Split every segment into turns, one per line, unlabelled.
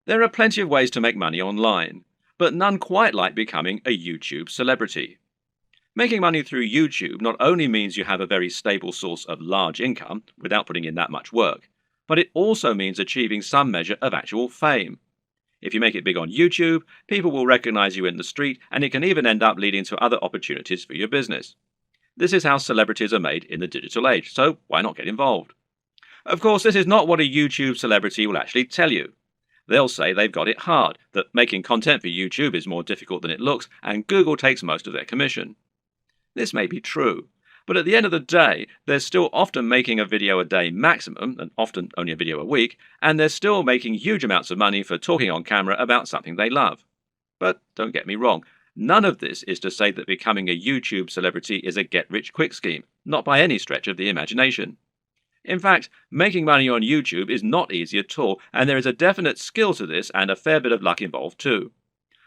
There are plenty of ways to make money online, but none quite like becoming a YouTube celebrity. Making money through YouTube not only means you have a very stable source of large income without putting in that much work, but it also means achieving some measure of actual fame. If you make it big on YouTube, people will recognize you in the street, and it can even end up leading to other opportunities for your business. This is how celebrities are made in the digital age, so why not get involved? Of course, this is not what a YouTube celebrity will actually tell you. They'll say they've got it hard, that making content for YouTube is more difficult than it looks, and Google takes most of their commission. This may be true, but at the end of the day, they're still often making a video a day maximum, and often only a video a week, and they're still making huge amounts of money for talking on camera about something they love. But don't get me wrong, none of this is to say that becoming a YouTube celebrity is a get-rich-quick scheme, not by any stretch of the imagination. In fact, making money on YouTube is not easy at all, and there is a definite skill to this and a fair bit of luck involved too.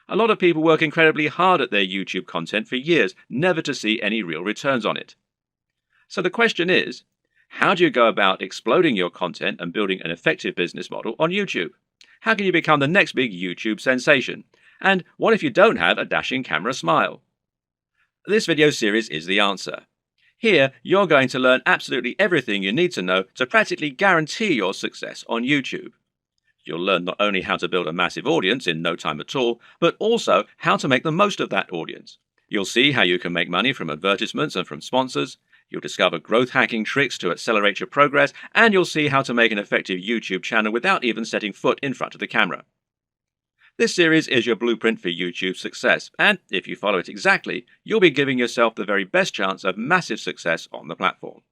A lot of people work incredibly hard at their YouTube content for years, never to see any real returns on it. So the question is, how do you go about exploding your content and building an effective business model on YouTube? How can you become the next big YouTube sensation? And what if you don't have a dashing camera smile? This video series is the answer. Here, you're going to learn absolutely everything you need to know to practically guarantee your success on YouTube. You'll learn not only how to build a massive audience in no time at all, but also how to make the most of that audience. You'll see how you can make money from advertisements and from sponsors. You'll discover growth hacking tricks to accelerate your progress, and you'll see how to make an effective YouTube channel without even setting foot in front of the camera. This series is your blueprint for YouTube success, and if you follow it exactly, you'll be giving yourself the very best chance of massive success on the platform.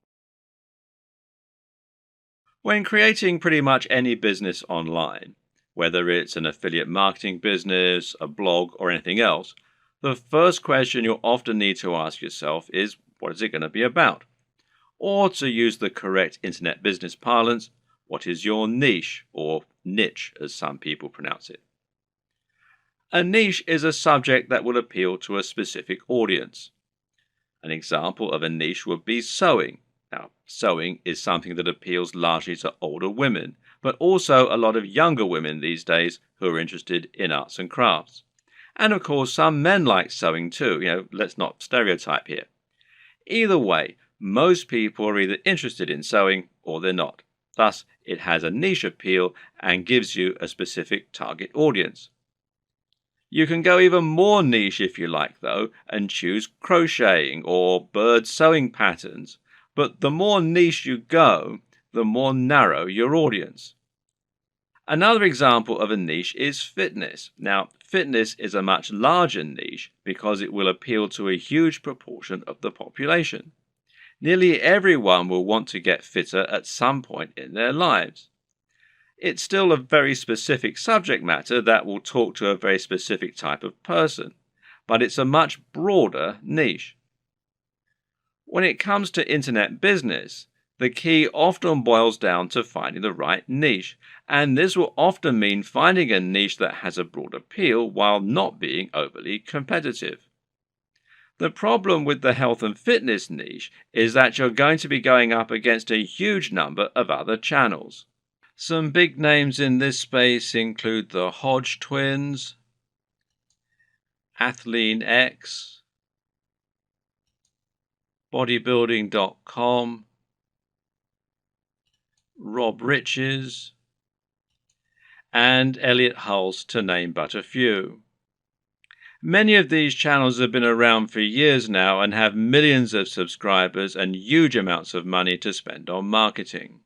When creating pretty much any business online, whether it's an affiliate marketing business, a blog, or anything else, the first question you'll often need to ask yourself is, what is it going to be about? Or to use the correct internet business parlance, what is your niche, or niche as some people pronounce it? A niche is a subject that will appeal to a specific audience. An example of a niche would be sewing. Now, sewing is something that appeals largely to older women, but also a lot of younger women these days who are interested in arts and crafts. And of course, some men like sewing too. Let's not stereotype here. Either way, most people are either interested in sewing or they're not. Thus, it has a niche appeal and gives you a specific target audience. You can go even more niche if you like, though, and choose crocheting or bird sewing patterns. But the more niche you go, the more narrow your audience. Another example of a niche is fitness. Now, fitness is a much larger niche because it will appeal to a huge proportion of the population. Nearly everyone will want to get fitter at some point in their lives. It's still a very specific subject matter that will talk to a very specific type of person, but it's a much broader niche. When it comes to internet business, the key often boils down to finding the right niche, and this will often mean finding a niche that has a broad appeal while not being overly competitive. The problem with the health and fitness niche is that you're going to be going up against a huge number of other channels. Some big names in this space include the Hodge twins, Athlean X, bodybuilding.com, Rob Riches, and Elliot Hulse, to name but a few. Many of these channels have been around for years now and have millions of subscribers and huge amounts of money to spend on marketing.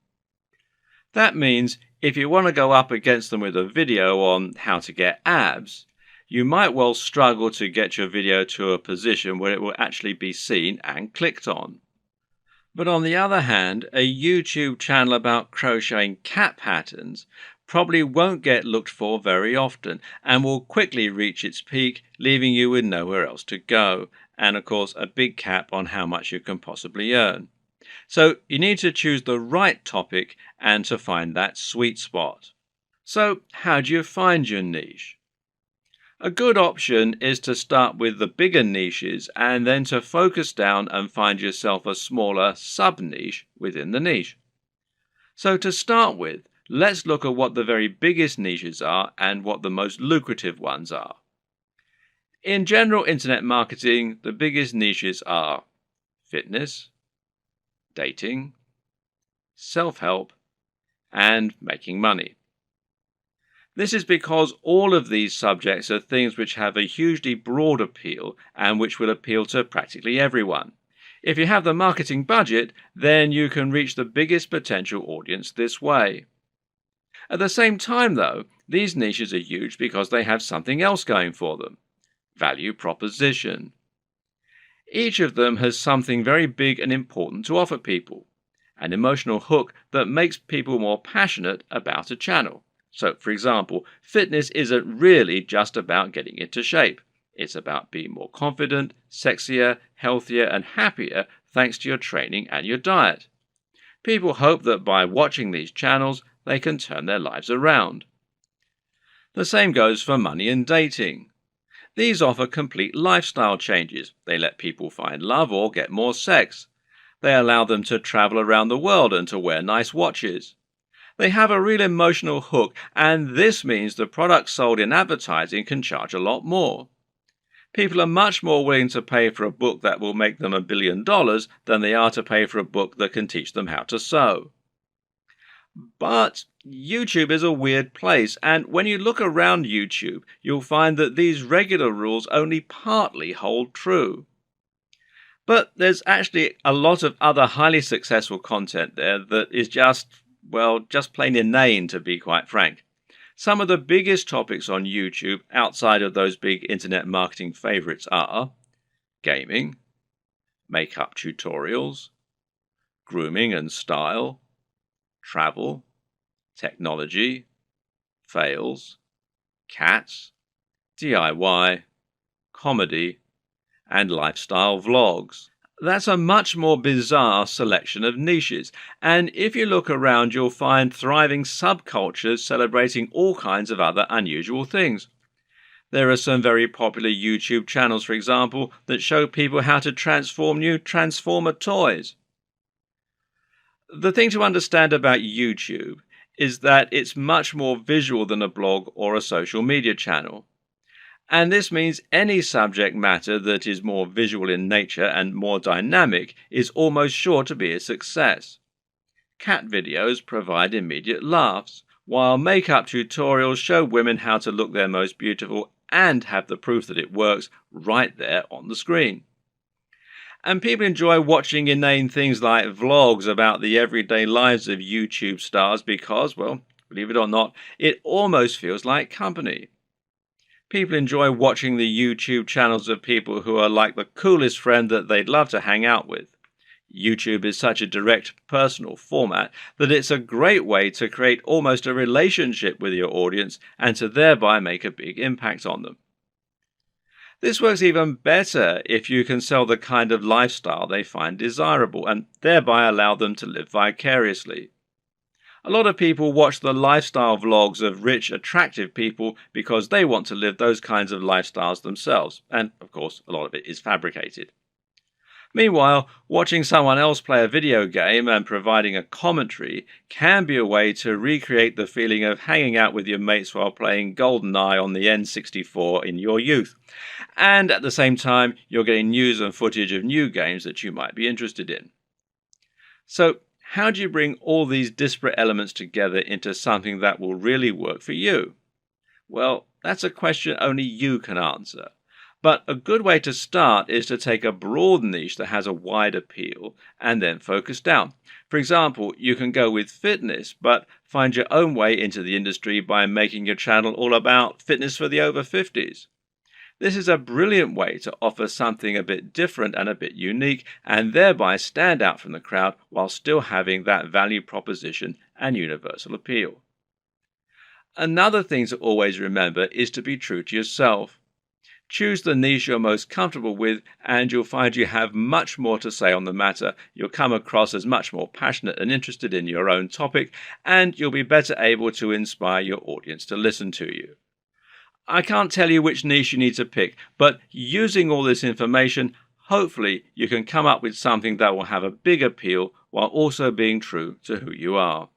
That means if you want to go up against them with a video on how to get abs, you might well struggle to get your video to a position where it will actually be seen and clicked on. But on the other hand, a YouTube channel about crocheting cat patterns probably won't get looked for very often and will quickly reach its peak, leaving you with nowhere else to go, and of course a big cap on how much you can possibly earn. So you need to choose the right topic and to find that sweet spot. So how do you find your niche? A good option is to start with the bigger niches and then to focus down and find yourself a smaller sub-niche within the niche. So to start with, let's look at what the very biggest niches are and what the most lucrative ones are. In general internet marketing, the biggest niches are fitness, dating, self-help, and making money. This is because all of these subjects are things which have a hugely broad appeal and which will appeal to practically everyone. If you have the marketing budget, then you can reach the biggest potential audience this way. At the same time, though, these niches are huge because they have something else going for them: value proposition. Each of them has something very big and important to offer people, an emotional hook that makes people more passionate about a channel. So, for example, fitness isn't really just about getting into shape. It's about being more confident, sexier, healthier, and happier thanks to your training and your diet. People hope that by watching these channels, they can turn their lives around. The same goes for money and dating. These offer complete lifestyle changes. They let people find love or get more sex. They allow them to travel around the world and to wear nice watches. They have a real emotional hook, and this means the products sold in advertising can charge a lot more. People are much more willing to pay for a book that will make them $1 billion than they are to pay for a book that can teach them how to sew. But YouTube is a weird place, and when you look around YouTube, you'll find that these regular rules only partly hold true. But there's actually a lot of other highly successful content there that is just plain inane, to be quite frank. Some of the biggest topics on YouTube outside of those big internet marketing favorites are gaming, makeup tutorials, grooming and style, travel, technology, fails, cats, DIY, comedy, and lifestyle vlogs. That's a much more bizarre selection of niches, and if you look around you'll find thriving subcultures celebrating all kinds of other unusual things. There are some very popular YouTube channels, for example, that show people how to transform new Transformer toys. The thing to understand about YouTube is that it's much more visual than a blog or a social media channel. And this means any subject matter that is more visual in nature and more dynamic is almost sure to be a success. Cat videos provide immediate laughs, while makeup tutorials show women how to look their most beautiful and have the proof that it works right there on the screen. And people enjoy watching inane things like vlogs about the everyday lives of YouTube stars because, well, believe it or not, it almost feels like company. People enjoy watching the YouTube channels of people who are like the coolest friend that they'd love to hang out with. YouTube is such a direct, personal format that it's a great way to create almost a relationship with your audience and to thereby make a big impact on them. This works even better if you can sell the kind of lifestyle they find desirable and thereby allow them to live vicariously. A lot of people watch the lifestyle vlogs of rich, attractive people because they want to live those kinds of lifestyles themselves, and of course a lot of it is fabricated. Meanwhile, watching someone else play a video game and providing a commentary can be a way to recreate the feeling of hanging out with your mates while playing GoldenEye on the N64 in your youth. And at the same time, you're getting news and footage of new games that you might be interested in. So, how do you bring all these disparate elements together into something that will really work for you? Well, that's a question only you can answer. But a good way to start is to take a broad niche that has a wide appeal and then focus down. For example, you can go with fitness, but find your own way into the industry by making your channel all about fitness for the over 50s. This is a brilliant way to offer something a bit different and a bit unique, and thereby stand out from the crowd while still having that value proposition and universal appeal. Another thing to always remember is to be true to yourself. Choose the niche you're most comfortable with, and you'll find you have much more to say on the matter. You'll come across as much more passionate and interested in your own topic, and you'll be better able to inspire your audience to listen to you. I can't tell you which niche you need to pick, but using all this information, hopefully you can come up with something that will have a big appeal while also being true to who you are.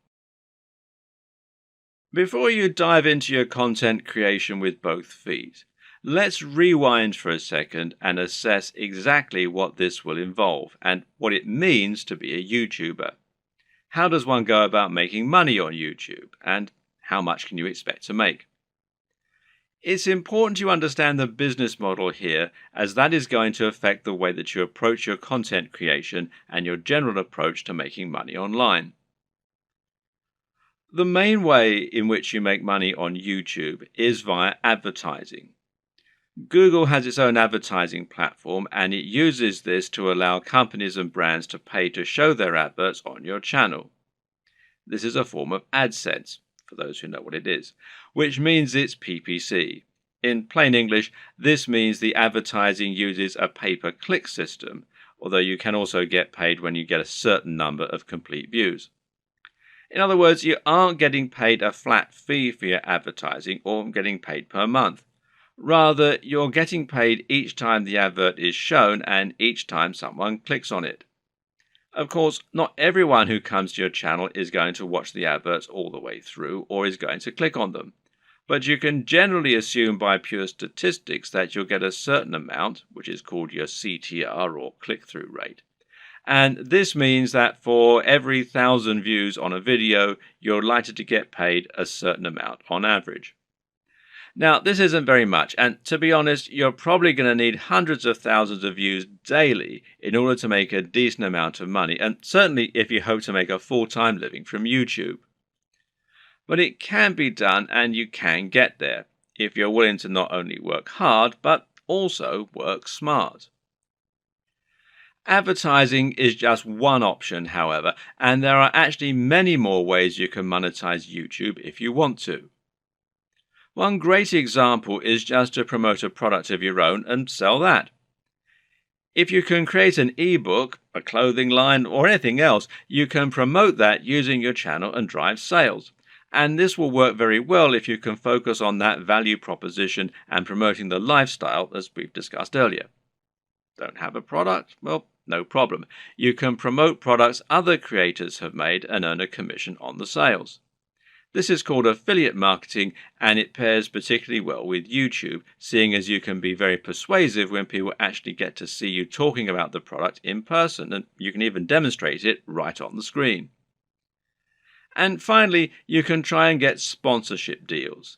Before you dive into your content creation with both feet, let's rewind for a second and assess exactly what this will involve and what it means to be a YouTuber. How does one go about making money on YouTube, and how much can you expect to make? It's important you understand the business model here, as that is going to affect the way that you approach your content creation and your general approach to making money online. The main way in which you make money on YouTube is via advertising. Google has its own advertising platform, and it uses this to allow companies and brands to pay to show their adverts on your channel. This is a form of AdSense, for those who know what it is, which means it's PPC. In plain English, this means the advertising uses a pay-per-click system, although you can also get paid when you get a certain number of complete views. In other words, you aren't getting paid a flat fee for your advertising or getting paid per month. Rather, you're getting paid each time the advert is shown and each time someone clicks on it. Of course, not everyone who comes to your channel is going to watch the adverts all the way through or is going to click on them. But you can generally assume by pure statistics that you'll get a certain amount, which is called your CTR or click-through rate. And this means that for every 1,000 views on a video, you're likely to get paid a certain amount on average. Now, this isn't very much, and to be honest, you're probably going to need hundreds of thousands of views daily in order to make a decent amount of money, and certainly if you hope to make a full-time living from YouTube. But it can be done, and you can get there, if you're willing to not only work hard, but also work smart. Advertising is just one option, however, and there are actually many more ways you can monetize YouTube if you want to. One great example is just to promote a product of your own and sell that. If you can create an ebook, a clothing line, or anything else, you can promote that using your channel and drive sales. And this will work very well if you can focus on that value proposition and promoting the lifestyle as we've discussed earlier. Don't have a product? Well, no problem. You can promote products other creators have made and earn a commission on the sales. This is called affiliate marketing, and it pairs particularly well with YouTube, seeing as you can be very persuasive when people actually get to see you talking about the product in person, and you can even demonstrate it right on the screen. And finally, you can try and get sponsorship deals.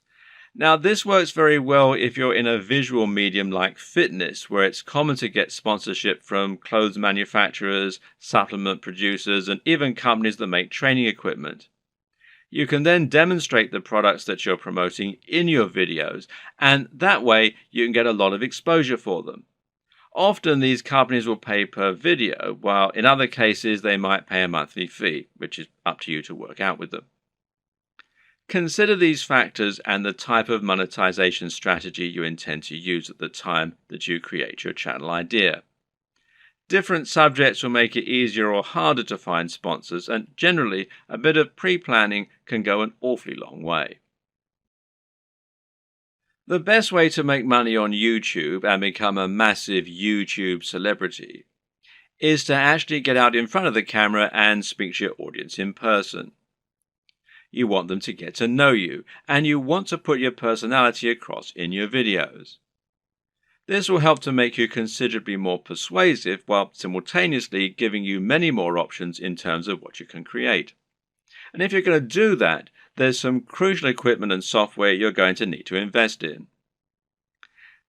Now, this works very well if you're in a visual medium like fitness, where it's common to get sponsorship from clothes manufacturers, supplement producers, and even companies that make training equipment. You can then demonstrate the products that you're promoting in your videos, and that way you can get a lot of exposure for them. Often these companies will pay per video, while in other cases they might pay a monthly fee, which is up to you to work out with them. Consider these factors and the type of monetization strategy you intend to use at the time that you create your channel idea. Different subjects will make it easier or harder to find sponsors, and generally a bit of pre-planning can go an awfully long way. The best way to make money on YouTube and become a massive YouTube celebrity is to actually get out in front of the camera and speak to your audience in person. You want them to get to know you, and you want to put your personality across in your videos. This will help to make you considerably more persuasive while simultaneously giving you many more options in terms of what you can create. And if you're going to do that, there's some crucial equipment and software you're going to need to invest in.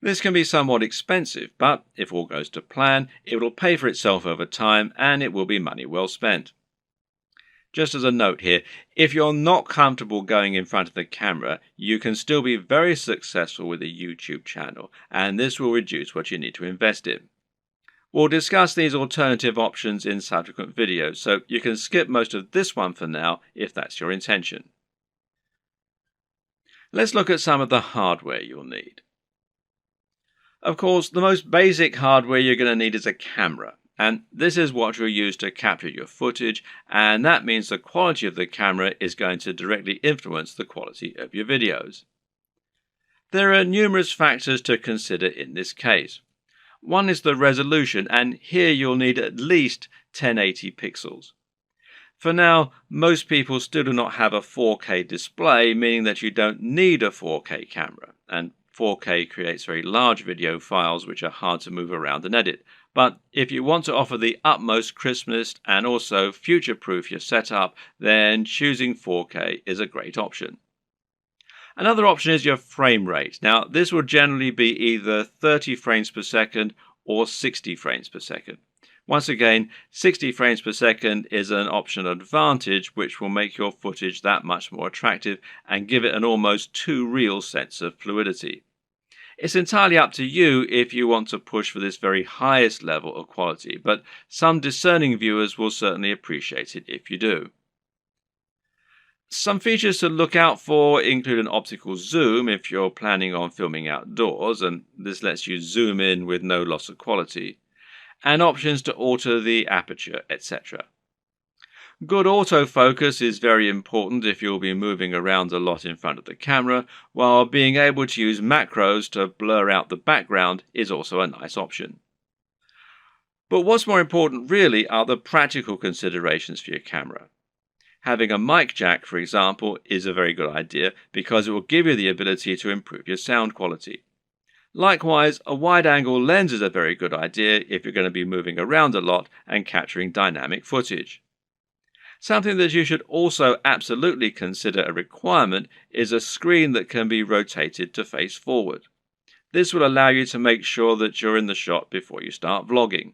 This can be somewhat expensive, but if all goes to plan, it will pay for itself over time and it will be money well spent. Just as a note here, if you're not comfortable going in front of the camera, you can still be very successful with a YouTube channel, and this will reduce what you need to invest in. We'll discuss these alternative options in subsequent videos, so you can skip most of this one for now if that's your intention. Let's look at some of the hardware you'll need. Of course, the most basic hardware you're going to need is a camera. And this is what you'll use to capture your footage, and that means the quality of the camera is going to directly influence the quality of your videos. There are numerous factors to consider in this case. One is the resolution, and here you'll need at least 1080 pixels. For now, most people still do not have a 4K display, meaning that you don't need a 4K camera, and 4K creates very large video files which are hard to move around and edit. But if you want to offer the utmost crispness and also future-proof your setup, then choosing 4K is a great option. Another option is your frame rate. Now, this will generally be either 30 frames per second or 60 frames per second. Once again, 60 frames per second is an optional advantage which will make your footage that much more attractive and give it an almost too real sense of fluidity. It's entirely up to you if you want to push for this very highest level of quality, but some discerning viewers will certainly appreciate it if you do. Some features to look out for include an optical zoom if you're planning on filming outdoors, and this lets you zoom in with no loss of quality, and options to alter the aperture, etc. Good autofocus is very important if you'll be moving around a lot in front of the camera, while being able to use macros to blur out the background is also a nice option. But what's more important really are the practical considerations for your camera. Having a mic jack, for example, is a very good idea because it will give you the ability to improve your sound quality. Likewise, a wide-angle lens is a very good idea if you're going to be moving around a lot and capturing dynamic footage. Something that you should also absolutely consider a requirement is a screen that can be rotated to face forward. This will allow you to make sure that you're in the shot before you start vlogging.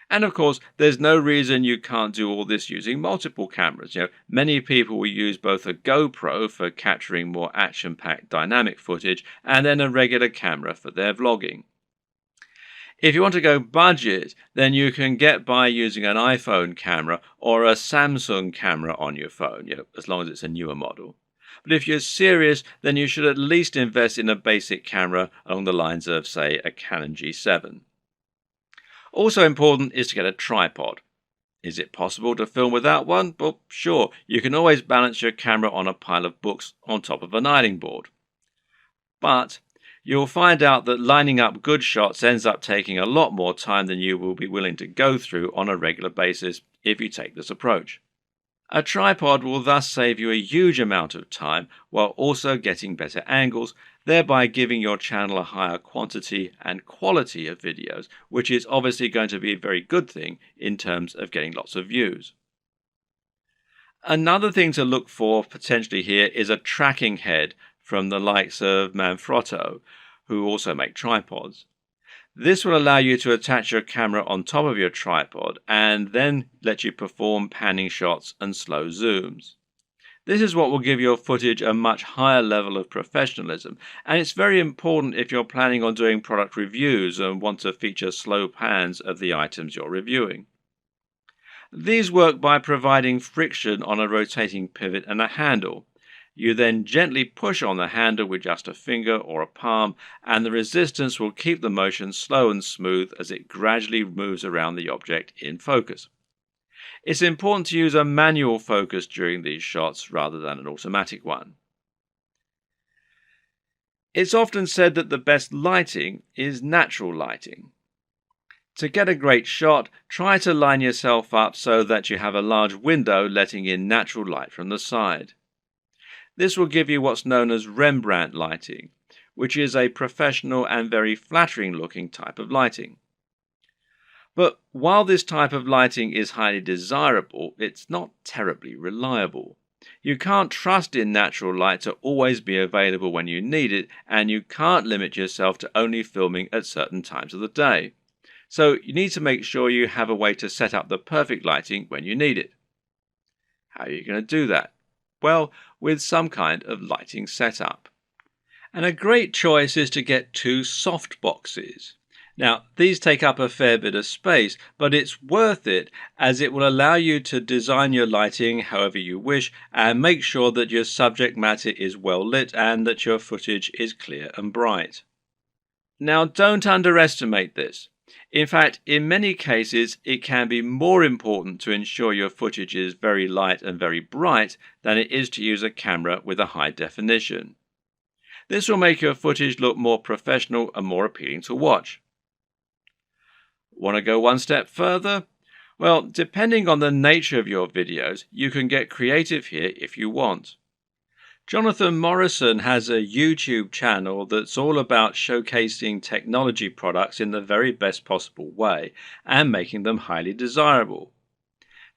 And of course, there's no reason you can't do all this using multiple cameras. Many people will use both a GoPro for capturing more action-packed dynamic footage and then a regular camera for their vlogging. If you want to go budget, then you can get by using an iPhone camera or a Samsung camera on your phone, as long as it's a newer model. But if you're serious, then you should at least invest in a basic camera along the lines of, say, a Canon G7. Also important is to get a tripod. Is it possible to film without one? Well, sure, you can always balance your camera on a pile of books on top of an ironing board. But you'll find out that lining up good shots ends up taking a lot more time than you will be willing to go through on a regular basis if you take this approach. A tripod will thus save you a huge amount of time while also getting better angles, thereby giving your channel a higher quantity and quality of videos, which is obviously going to be a very good thing in terms of getting lots of views. Another thing to look for potentially here is a tracking head from the likes of Manfrotto, who also make tripods. This will allow you to attach your camera on top of your tripod and then let you perform panning shots and slow zooms. This is what will give your footage a much higher level of professionalism, and it's very important if you're planning on doing product reviews and want to feature slow pans of the items you're reviewing. These work by providing friction on a rotating pivot and a handle. You then gently push on the handle with just a finger or a palm, and the resistance will keep the motion slow and smooth as it gradually moves around the object in focus. It's important to use a manual focus during these shots rather than an automatic one. It's often said that the best lighting is natural lighting. To get a great shot, try to line yourself up so that you have a large window letting in natural light from the side. This will give you what's known as Rembrandt lighting, which is a professional and very flattering looking type of lighting. But while this type of lighting is highly desirable, it's not terribly reliable. You can't trust in natural light to always be available when you need it, and you can't limit yourself to only filming at certain times of the day. So you need to make sure you have a way to set up the perfect lighting when you need it. How are you going to do that? Well, with some kind of lighting setup. And a great choice is to get two soft boxes. Now, these take up a fair bit of space, but it's worth it as it will allow you to design your lighting however you wish and make sure that your subject matter is well lit and that your footage is clear and bright. Now, don't underestimate this. In fact, in many cases, it can be more important to ensure your footage is very light and very bright than it is to use a camera with a high definition. This will make your footage look more professional and more appealing to watch. Want to go one step further? Well, depending on the nature of your videos, you can get creative here if you want. Jonathan Morrison has a YouTube channel that's all about showcasing technology products in the very best possible way and making them highly desirable.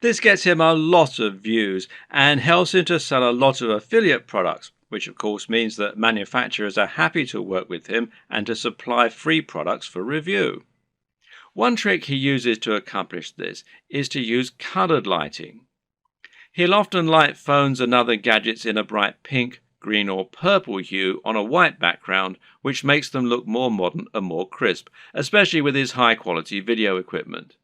This gets him a lot of views and helps him to sell a lot of affiliate products, which of course means that manufacturers are happy to work with him and to supply free products for review. One trick he uses to accomplish this is to use colored lighting. He'll often light phones and other gadgets in a bright pink, green or purple hue on a white background, which makes them look more modern and more crisp, especially with his high-quality video equipment.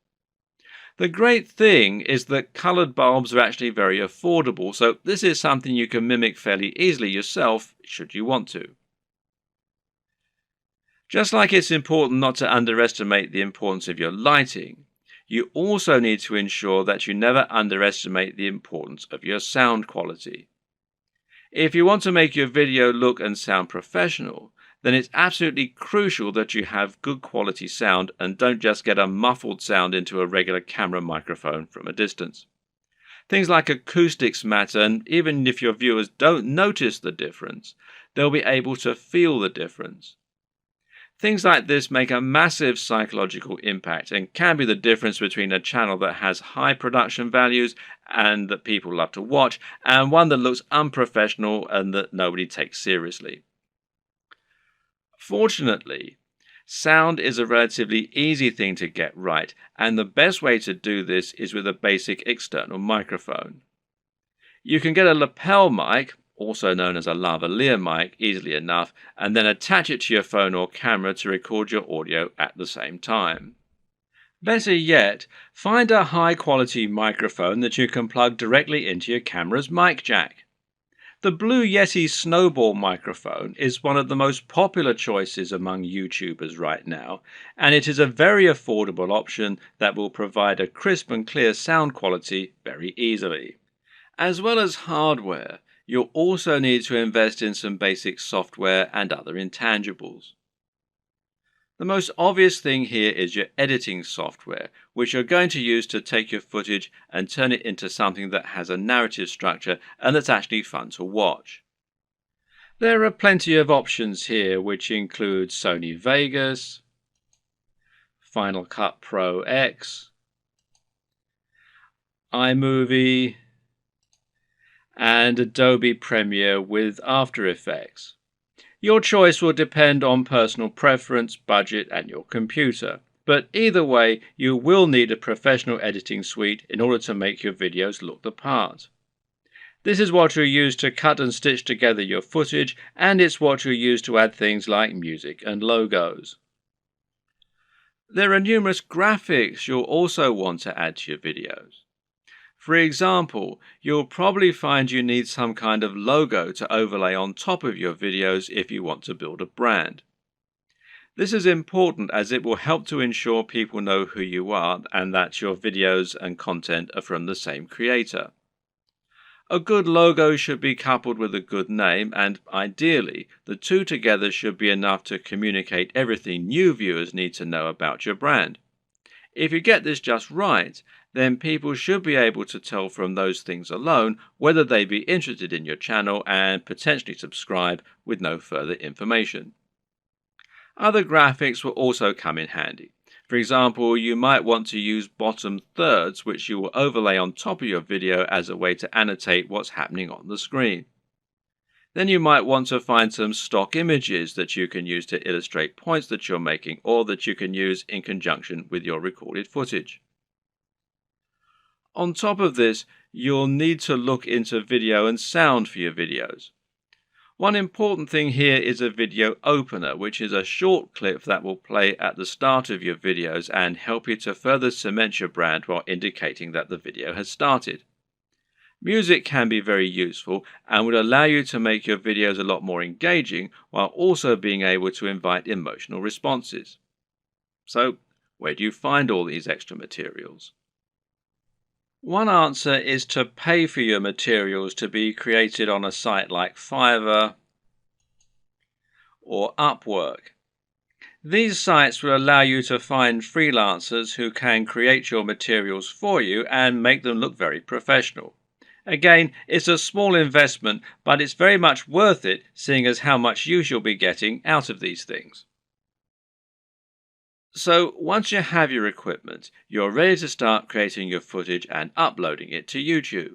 The great thing is that colored bulbs are actually very affordable, so this is something you can mimic fairly easily yourself, should you want to. Just like it's important not to underestimate the importance of your lighting, you also need to ensure that you never underestimate the importance of your sound quality. If you want to make your video look and sound professional, then it's absolutely crucial that you have good quality sound and don't just get a muffled sound into a regular camera microphone from a distance. Things like acoustics matter, and even if your viewers don't notice the difference, they'll be able to feel the difference. Things like this make a massive psychological impact and can be the difference between a channel that has high production values and that people love to watch, and one that looks unprofessional and that nobody takes seriously. Fortunately, sound is a relatively easy thing to get right, and the best way to do this is with a basic external microphone. You can get a lapel mic, also known as a lavalier mic, easily enough, and then attach it to your phone or camera to record your audio at the same time. Better yet, find a high-quality microphone that you can plug directly into your camera's mic jack. The Blue Yeti Snowball microphone is one of the most popular choices among YouTubers right now, and it is a very affordable option that will provide a crisp and clear sound quality very easily. As well as hardware, you'll also need to invest in some basic software and other intangibles. The most obvious thing here is your editing software, which you're going to use to take your footage and turn it into something that has a narrative structure and that's actually fun to watch. There are plenty of options here, which include Sony Vegas, Final Cut Pro X, iMovie, and Adobe Premiere with After Effects. Your choice will depend on personal preference, budget, and your computer. But either way, you will need a professional editing suite in order to make your videos look the part. This is what you'll use to cut and stitch together your footage, and it's what you'll use to add things like music and logos. There are numerous graphics you'll also want to add to your videos. For example, you'll probably find you need some kind of logo to overlay on top of your videos if you want to build a brand. This is important as it will help to ensure people know who you are and that your videos and content are from the same creator. A good logo should be coupled with a good name, and ideally, the two together should be enough to communicate everything new viewers need to know about your brand. If you get this just right, then people should be able to tell from those things alone whether they'd be interested in your channel and potentially subscribe with no further information. Other graphics will also come in handy. For example, you might want to use bottom thirds, which you will overlay on top of your video as a way to annotate what's happening on the screen. Then you might want to find some stock images that you can use to illustrate points that you're making or that you can use in conjunction with your recorded footage. On top of this, you'll need to look into video and sound for your videos. One important thing here is a video opener, which is a short clip that will play at the start of your videos and help you to further cement your brand while indicating that the video has started. Music can be very useful and would allow you to make your videos a lot more engaging while also being able to invite emotional responses. So, where do you find all these extra materials? One answer is to pay for your materials to be created on a site like Fiverr or Upwork. These sites will allow you to find freelancers who can create your materials for you and make them look very professional. Again, it's a small investment, but it's very much worth it, seeing as how much use you'll be getting out of these things. So once you have your equipment, you're ready to start creating your footage and uploading it to YouTube.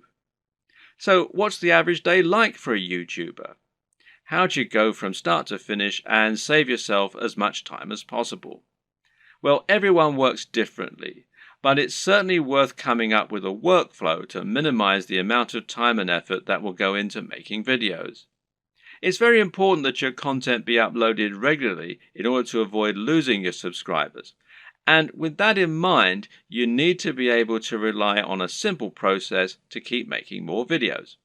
So what's the average day like for a YouTuber? How do you go from start to finish and save yourself as much time as possible? Well, everyone works differently, but it's certainly worth coming up with a workflow to minimize the amount of time and effort that will go into making videos. It's very important that your content be uploaded regularly in order to avoid losing your subscribers. And with that in mind, you need to be able to rely on a simple process to keep making more videos.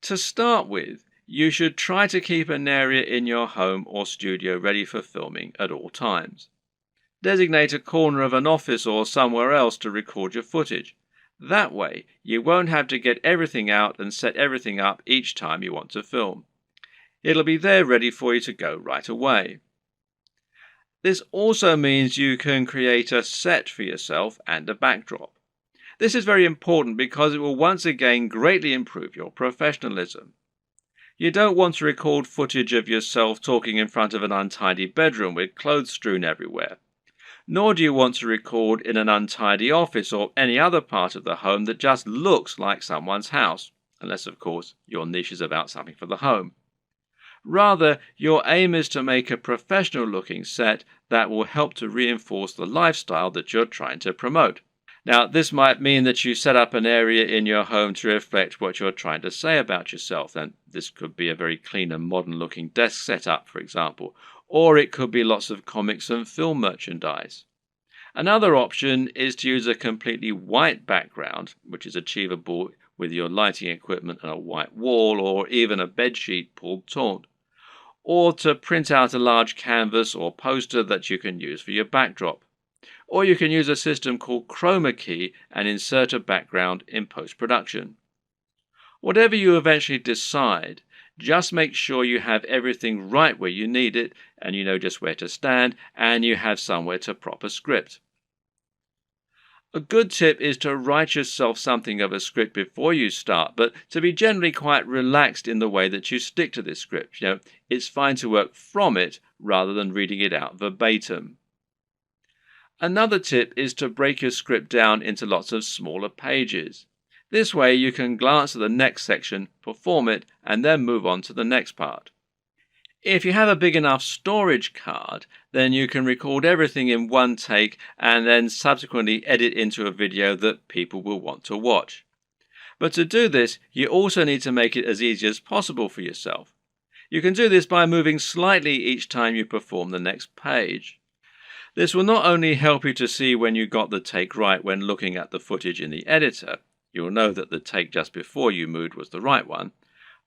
To start with, you should try to keep an area in your home or studio ready for filming at all times. Designate a corner of an office or somewhere else to record your footage. That way, you won't have to get everything out and set everything up each time you want to film. It'll be there ready for you to go right away. This also means you can create a set for yourself and a backdrop. This is very important because it will once again greatly improve your professionalism. You don't want to record footage of yourself talking in front of an untidy bedroom with clothes strewn everywhere. Nor do you want to record in an untidy office or any other part of the home that just looks like someone's house, unless of course your niche is about something for the home. Rather, your aim is to make a professional looking set that will help to reinforce the lifestyle that you're trying to promote. Now, this might mean that you set up an area in your home to reflect what you're trying to say about yourself, and this could be a very clean and modern looking desk setup, for example, or it could be lots of comics and film merchandise. Another option is to use a completely white background, which is achievable with your lighting equipment and a white wall or even a bedsheet pulled taut, or to print out a large canvas or poster that you can use for your backdrop. Or you can use a system called chroma key and insert a background in post-production. Whatever you eventually decide, just make sure you have everything right where you need it, and you know just where to stand, and you have somewhere to prop a script. A good tip is to write yourself something of a script before you start, but to be generally quite relaxed in the way that you stick to this script. It's fine to work from it rather than reading it out verbatim. Another tip is to break your script down into lots of smaller pages. This way you can glance at the next section, perform it, and then move on to the next part. If you have a big enough storage card, then you can record everything in one take and then subsequently edit into a video that people will want to watch. But to do this, you also need to make it as easy as possible for yourself. You can do this by moving slightly each time you perform the next page. This will not only help you to see when you got the take right when looking at the footage in the editor, you'll know that the take just before you moved was the right one,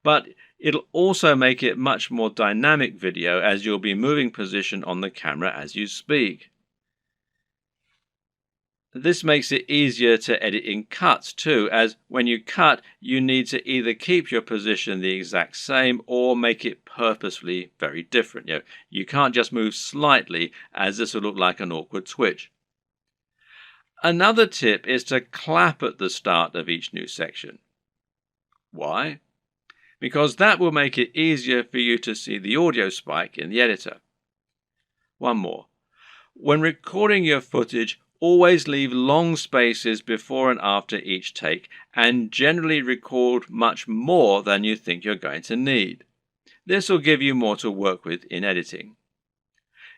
but it'll also make it much more dynamic video as you'll be moving position on the camera as you speak. This makes it easier to edit in cuts too, as when you cut, you need to either keep your position the exact same or make it purposefully very different. You can't just move slightly, as this will look like an awkward twitch. Another tip is to clap at the start of each new section. Why? Because that will make it easier for you to see the audio spike in the editor. One more. When recording your footage, always leave long spaces before and after each take, and generally record much more than you think you're going to need. This will give you more to work with in editing.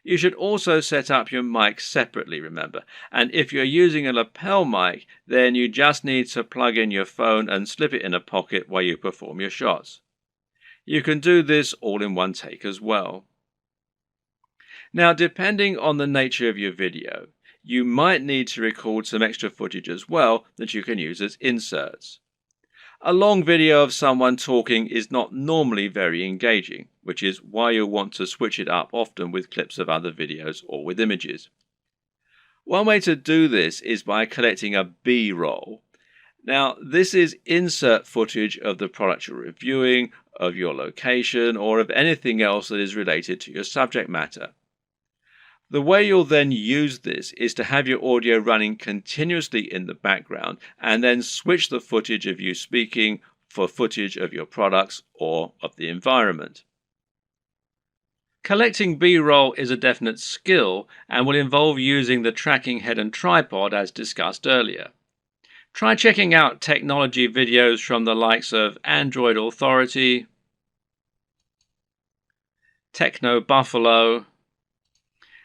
You should also set up your mic separately, remember, and if you're using a lapel mic, then you just need to plug in your phone and slip it in a pocket while you perform your shots. You can do this all in one take as well. Now, depending on the nature of your video, you might need to record some extra footage as well that you can use as inserts. A long video of someone talking is not normally very engaging, which is why you'll want to switch it up often with clips of other videos or with images. One way to do this is by collecting a B-roll. Now, this is insert footage of the product you're reviewing, of your location, or of anything else that is related to your subject matter. The way you'll then use this is to have your audio running continuously in the background and then switch the footage of you speaking for footage of your products or of the environment. Collecting B-roll is a definite skill and will involve using the tracking head and tripod as discussed earlier. Try checking out technology videos from the likes of Android Authority, Techno Buffalo,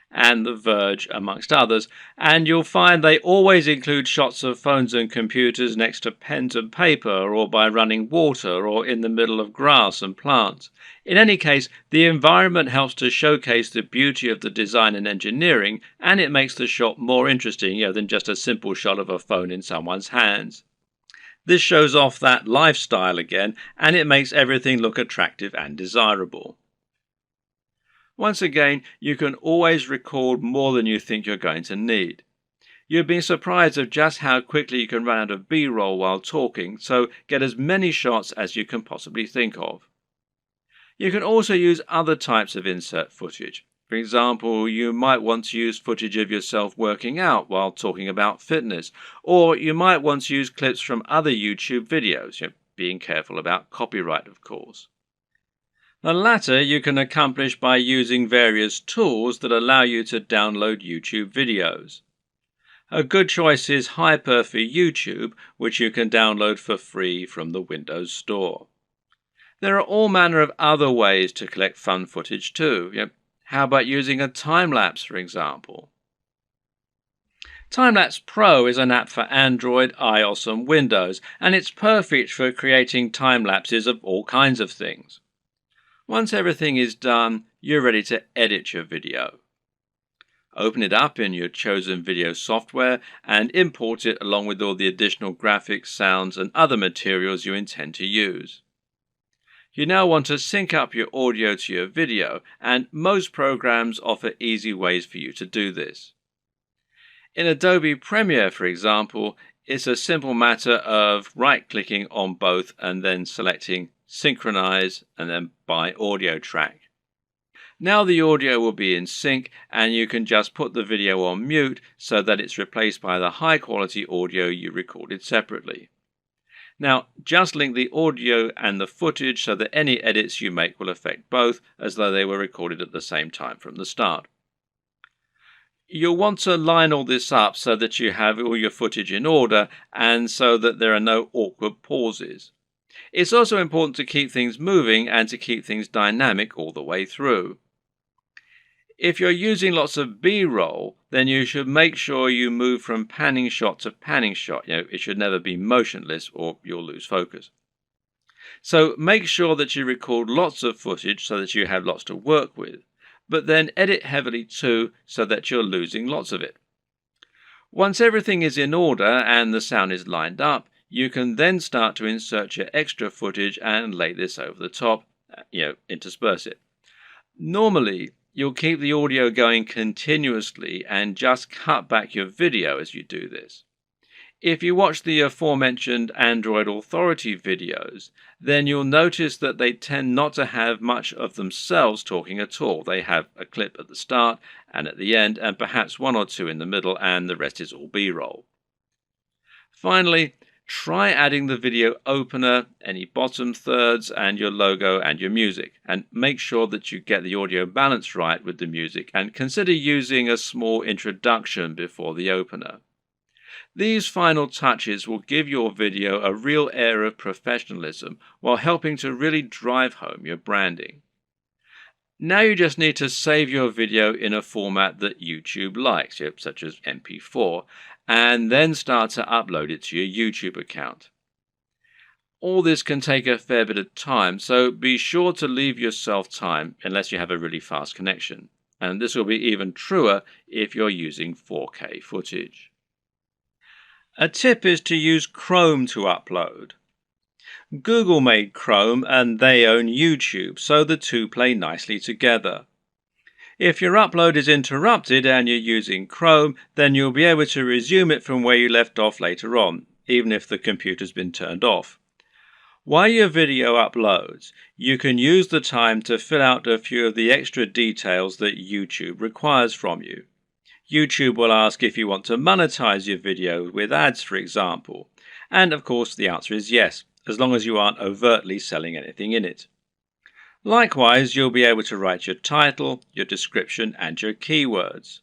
and The Verge, amongst others, and you'll find they always include shots of phones and computers next to pens and paper, or by running water, or in the middle of grass and plants. In any case, the environment helps to showcase the beauty of the design and engineering, and it makes the shot more interesting, than just a simple shot of a phone in someone's hands. This shows off that lifestyle again, and it makes everything look attractive and desirable. Once again, you can always record more than you think you're going to need. You've been surprised of just how quickly you can run out of B-roll while talking, so get as many shots as you can possibly think of. You can also use other types of insert footage. For example, you might want to use footage of yourself working out while talking about fitness, or you might want to use clips from other YouTube videos, being careful about copyright, of course. The latter you can accomplish by using various tools that allow you to download YouTube videos. A good choice is Hyper for YouTube, which you can download for free from the Windows Store. There are all manner of other ways to collect fun footage too. How about using a time-lapse, for example? Timelapse Pro is an app for Android, iOS and Windows, and it's perfect for creating time-lapses of all kinds of things. Once everything is done, you're ready to edit your video. Open it up in your chosen video software and import it along with all the additional graphics, sounds and other materials you intend to use. You now want to sync up your audio to your video, and most programs offer easy ways for you to do this. In Adobe Premiere, for example, it's a simple matter of right-clicking on both and then selecting Synchronize and then by audio track. Now the audio will be in sync, and you can just put the video on mute so that it's replaced by the high-quality audio you recorded separately. Now, just link the audio and the footage so that any edits you make will affect both, as though they were recorded at the same time from the start. You'll want to line all this up so that you have all your footage in order and so that there are no awkward pauses. It's also important to keep things moving and to keep things dynamic all the way through. If you're using lots of B-roll, then you should make sure you move from panning shot to panning shot. It should never be motionless or you'll lose focus. So make sure that you record lots of footage so that you have lots to work with, but then edit heavily too so that you're losing lots of it. Once everything is in order and the sound is lined up, you can then start to insert your extra footage and lay this over the top, intersperse it. Normally, you'll keep the audio going continuously and just cut back your video as you do this. If you watch the aforementioned Android Authority videos, then you'll notice that they tend not to have much of themselves talking at all. They have a clip at the start and at the end, and perhaps one or two in the middle, and the rest is all B-roll. Finally, try adding the video opener, any bottom thirds, and your logo and your music, and make sure that you get the audio balance right with the music, and consider using a small introduction before the opener. These final touches will give your video a real air of professionalism while helping to really drive home your branding. Now you just need to save your video in a format that YouTube likes, such as MP4, and then start to upload it to your YouTube account. All this can take a fair bit of time, so be sure to leave yourself time unless you have a really fast connection. And this will be even truer if you're using 4K footage. A tip is to use Chrome to upload. Google made Chrome and they own YouTube, so the two play nicely together. If your upload is interrupted and you're using Chrome, then you'll be able to resume it from where you left off later on. even if the computer's been turned off. While your video uploads, you can use the time to fill out a few of the extra details that YouTube requires from you. YouTube will ask if you want to monetize your video with ads, for example. And of course, the answer is yes, as long as you aren't overtly selling anything in it. Likewise, you'll be able to write your title, your description, and your keywords.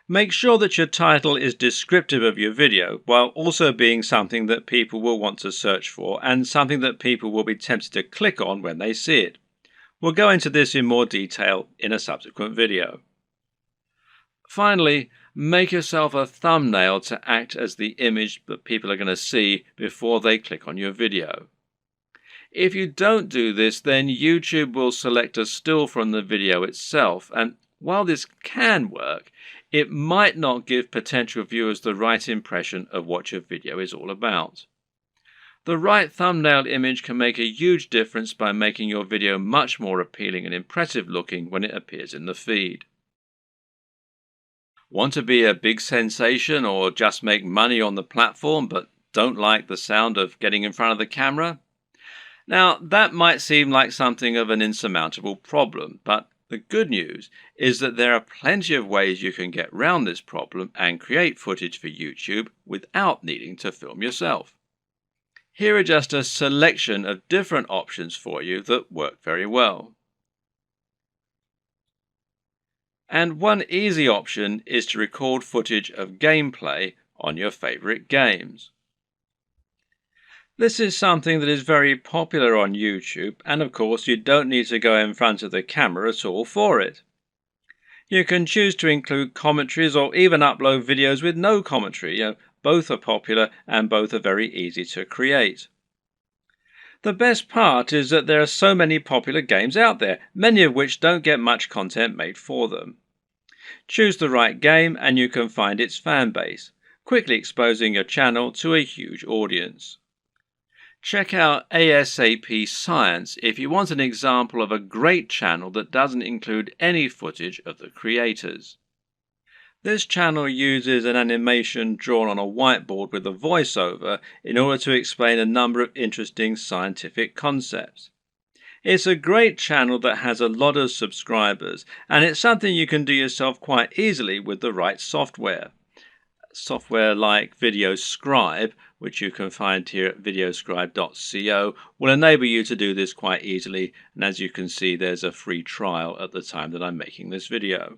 Make sure that your title is descriptive of your video, while also being something that people will want to search for and something that people will be tempted to click on when they see it. We'll go into this in more detail in a subsequent video. Finally, make yourself a thumbnail to act as the image that people are going to see before they click on your video. If you don't do this, then YouTube will select a still from the video itself, and while this can work, it might not give potential viewers the right impression of what your video is all about. The right thumbnail image can make a huge difference by making your video much more appealing and impressive looking when it appears in the feed. Want to be a big sensation or just make money on the platform but don't like the sound of getting in front of the camera? Now, that might seem like something of an insurmountable problem, but the good news is that there are plenty of ways you can get around this problem and create footage for YouTube without needing to film yourself. Here are just a selection of different options for you that work very well. And one easy option is to record footage of gameplay on your favorite games. This is something that is very popular on YouTube, and of course you don't need to go in front of the camera at all for it. You can choose to include commentaries or even upload videos with no commentary. Both are popular and both are very easy to create. The best part is that there are so many popular games out there, many of which don't get much content made for them. Choose the right game and you can find its fan base, quickly exposing your channel to a huge audience. Check out ASAP Science if you want an example of a great channel that doesn't include any footage of the creators. This channel uses an animation drawn on a whiteboard with a voiceover in order to explain a number of interesting scientific concepts. It's a great channel that has a lot of subscribers, and it's something you can do yourself quite easily with the right software. Software like VideoScribe, which you can find here at videoscribe.co, will enable you to do this quite easily, and as you can see there's a free trial at the time that I'm making this video.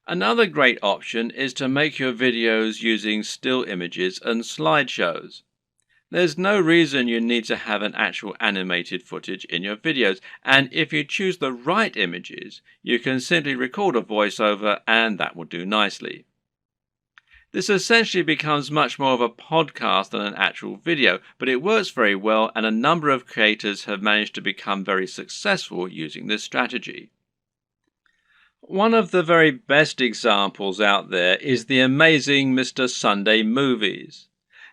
Another great option is to make your videos using still images and slideshows. There's no reason you need to have an actual animated footage in your videos, and if you choose the right images, you can simply record a voiceover and that will do nicely. This essentially becomes much more of a podcast than an actual video, but it works very well and a number of creators have managed to become very successful using this strategy. One of the very best examples out there is the amazing Mr. Sunday Movies.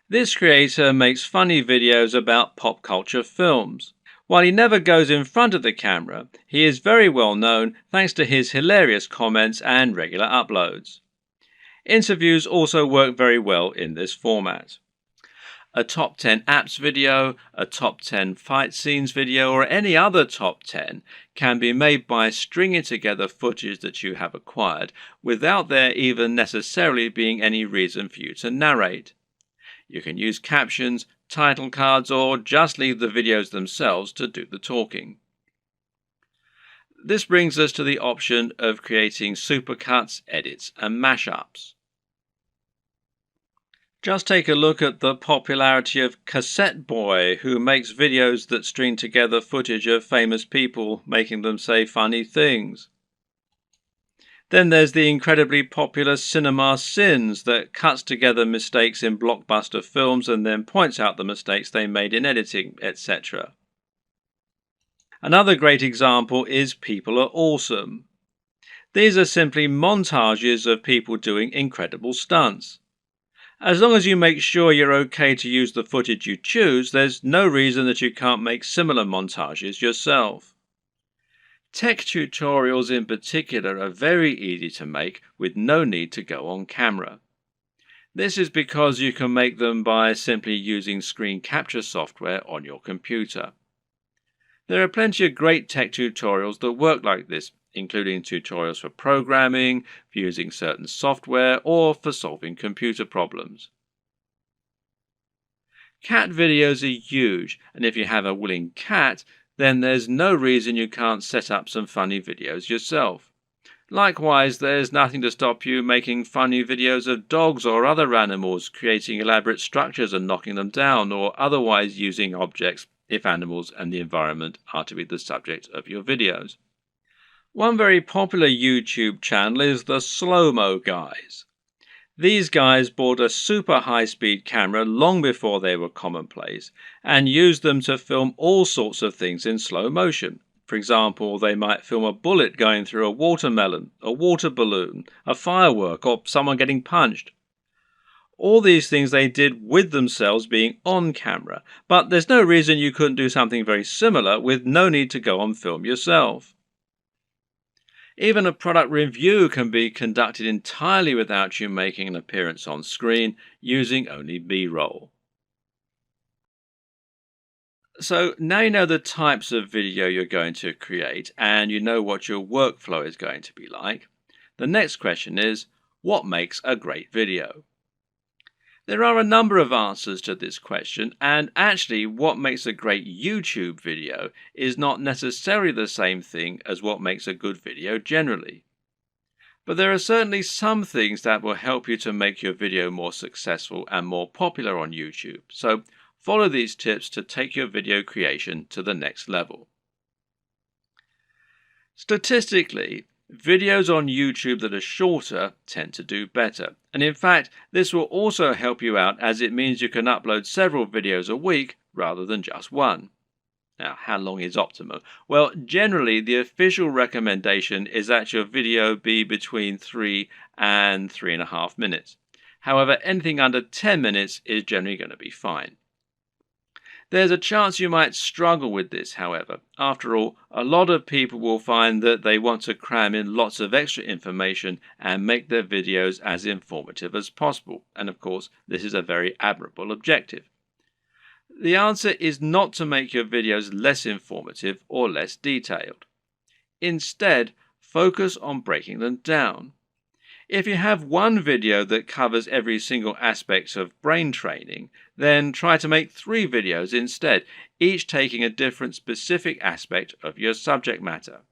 This creator makes funny videos about pop culture films. While he never goes in front of the camera, he is very well known thanks to his hilarious comments and regular uploads. Interviews also work very well in this format. A top 10 apps video, a top 10 fight scenes video, or any other top 10 can be made by stringing together footage that you have acquired without there even necessarily being any reason for you to narrate. You can use captions, title cards, or just leave the videos themselves to do the talking. This brings us to the option of creating supercuts, edits, and mashups. Just take a look at the popularity of Cassette Boy, who makes videos that string together footage of famous people making them say funny things. Then there's the incredibly popular Cinema Sins that cuts together mistakes in blockbuster films and then points out the mistakes they made in editing, etc. Another great example is People Are Awesome. These are simply montages of people doing incredible stunts. As long as you make sure you're okay to use the footage you choose, there's no reason that you can't make similar montages yourself. Tech tutorials in particular are very easy to make with no need to go on camera. This is because you can make them by simply using screen capture software on your computer. There are plenty of great tech tutorials that work like this, including tutorials for programming, for using certain software, or for solving computer problems. Cat videos are huge, and if you have a willing cat, then there's no reason you can't set up some funny videos yourself. Likewise, there's nothing to stop you making funny videos of dogs or other animals, creating elaborate structures and knocking them down, or otherwise using objects if animals and the environment are to be the subject of your videos. One very popular YouTube channel is the Slow-Mo Guys. These guys bought a super high-speed camera long before they were commonplace and used them to film all sorts of things in slow motion. For example, they might film a bullet going through a watermelon, a water balloon, a firework, or someone getting punched. All these things they did with themselves being on camera, but there's no reason you couldn't do something very similar with no need to go on film yourself. Even a product review can be conducted entirely without you making an appearance on screen, using only B-roll. So now you know the types of video you're going to create and you know what your workflow is going to be like. The next question is, what makes a great video? There are a number of answers to this question, and actually what makes a great YouTube video is not necessarily the same thing as what makes a good video generally. But there are certainly some things that will help you to make your video more successful and more popular on YouTube. So follow these tips to take your video creation to the next level. Statistically, videos on YouTube that are shorter tend to do better. And in fact, this will also help you out as it means you can upload several videos a week rather than just one. Now, how long is optimal? Well, generally, the official recommendation is that your video be between 3 and 3.5 minutes. However, anything under 10 minutes is generally going to be fine. There's a chance you might struggle with this, however. After all, a lot of people will find that they want to cram in lots of extra information and make their videos as informative as possible. And of course, this is a very admirable objective. The answer is not to make your videos less informative or less detailed. Instead, focus on breaking them down. If you have one video that covers every single aspect of brain training, then try to make 3 videos instead, each taking a different specific aspect of your subject matter.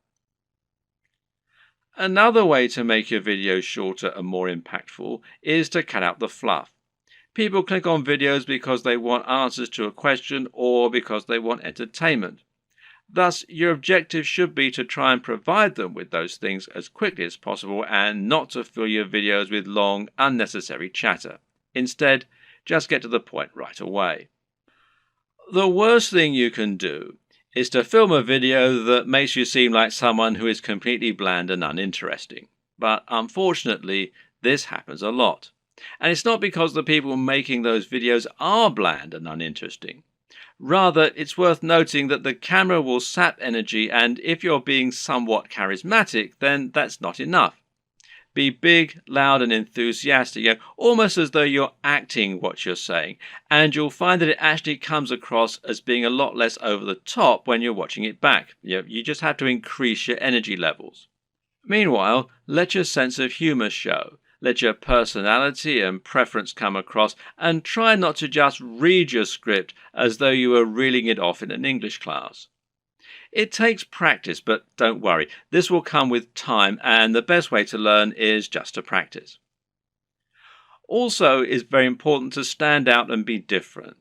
Another way to make your videos shorter and more impactful is to cut out the fluff. People click on videos because they want answers to a question or because they want entertainment. Thus, your objective should be to try and provide them with those things as quickly as possible and not to fill your videos with long, unnecessary chatter. Instead, just get to the point right away. The worst thing you can do is to film a video that makes you seem like someone who is completely bland and uninteresting. But unfortunately, this happens a lot. And it's not because the people making those videos are bland and uninteresting. Rather, it's worth noting that the camera will sap energy, and if you're being somewhat charismatic, then that's not enough. Be big, loud, and enthusiastic, almost as though you're acting what you're saying, and you'll find that it actually comes across as being a lot less over the top when you're watching it back. You just have to increase your energy levels. Meanwhile, let your sense of humor show. Let your personality and preference come across, and try not to just read your script as though you were reeling it off in an English class. It takes practice, but don't worry, this will come with time, and the best way to learn is just to practice. Also, it's very important to stand out and be different.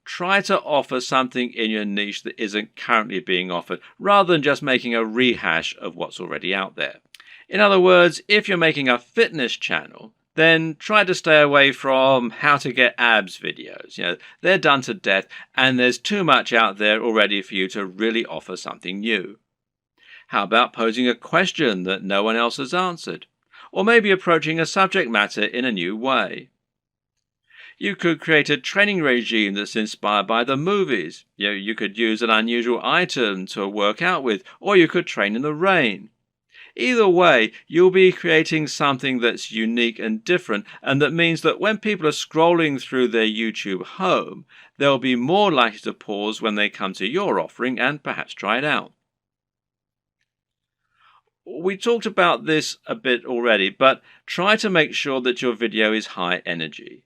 Try to offer something in your niche that isn't currently being offered, rather than just making a rehash of what's already out there. In other words, if you're making a fitness channel, then try to stay away from how to get abs videos. They're done to death, and there's too much out there already for you to really offer something new. How about posing a question that no one else has answered? Or maybe approaching a subject matter in a new way? You could create a training regime that's inspired by the movies. You could use an unusual item to work out with, or you could train in the rain. Either way, you'll be creating something that's unique and different, and that means that when people are scrolling through their YouTube home, they'll be more likely to pause when they come to your offering and perhaps try it out. We talked about this a bit already, but try to make sure that your video is high energy.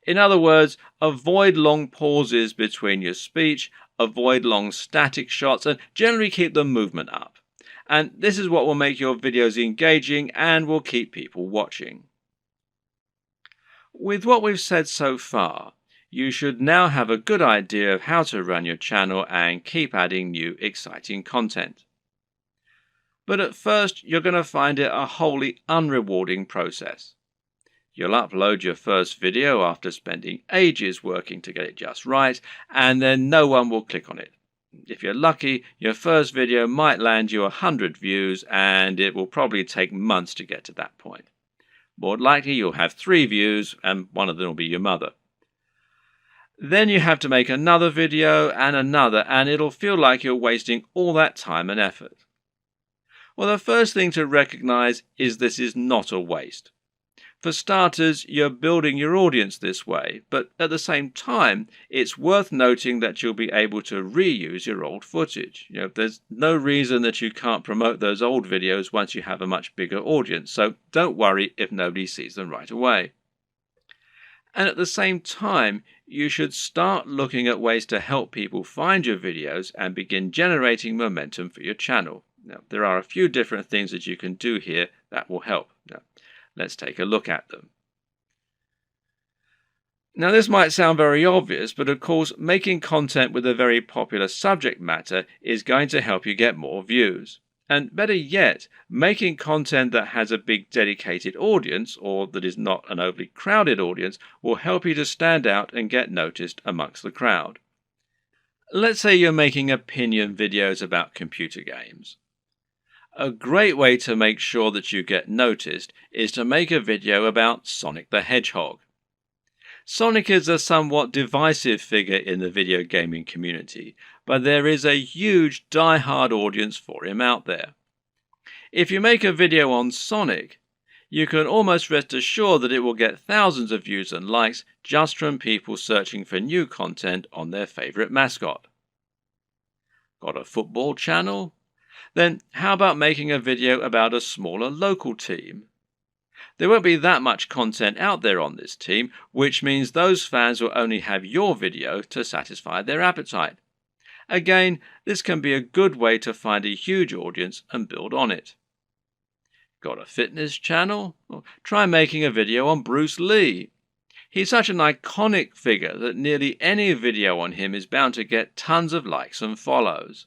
In other words, avoid long pauses between your speech, avoid long static shots, and generally keep the movement up. And this is what will make your videos engaging and will keep people watching. With what we've said so far, you should now have a good idea of how to run your channel and keep adding new exciting content. But at first, you're going to find it a wholly unrewarding process. You'll upload your first video after spending ages working to get it just right, and then no one will click on it. If you're lucky, your first video might land you 100 views, and it will probably take months to get to that point. More likely, you'll have 3 views, and one of them will be your mother. Then you have to make another video and another, and it'll feel like you're wasting all that time and effort. Well, the first thing to recognize is this is not a waste. For starters, you're building your audience this way, but at the same time, it's worth noting that you'll be able to reuse your old footage. There's no reason that you can't promote those old videos once you have a much bigger audience, so don't worry if nobody sees them right away. And at the same time, you should start looking at ways to help people find your videos and begin generating momentum for your channel. Now, there are a few different things that you can do here that will help. Now, let's take a look at them. Now, this might sound very obvious, but of course, making content with a very popular subject matter is going to help you get more views. And better yet, making content that has a big dedicated audience, or that is not an overly crowded audience, will help you to stand out and get noticed amongst the crowd. Let's say you're making opinion videos about computer games. A great way to make sure that you get noticed is to make a video about Sonic the Hedgehog. Sonic is a somewhat divisive figure in the video gaming community, but there is a huge die-hard audience for him out there. If you make a video on Sonic, you can almost rest assured that it will get thousands of views and likes just from people searching for new content on their favorite mascot. Got a football channel? Then how about making a video about a smaller local team? There won't be that much content out there on this team, which means those fans will only have your video to satisfy their appetite. Again, this can be a good way to find a huge audience and build on it. Got a fitness channel? Well, try making a video on Bruce Lee. He's such an iconic figure that nearly any video on him is bound to get tons of likes and follows.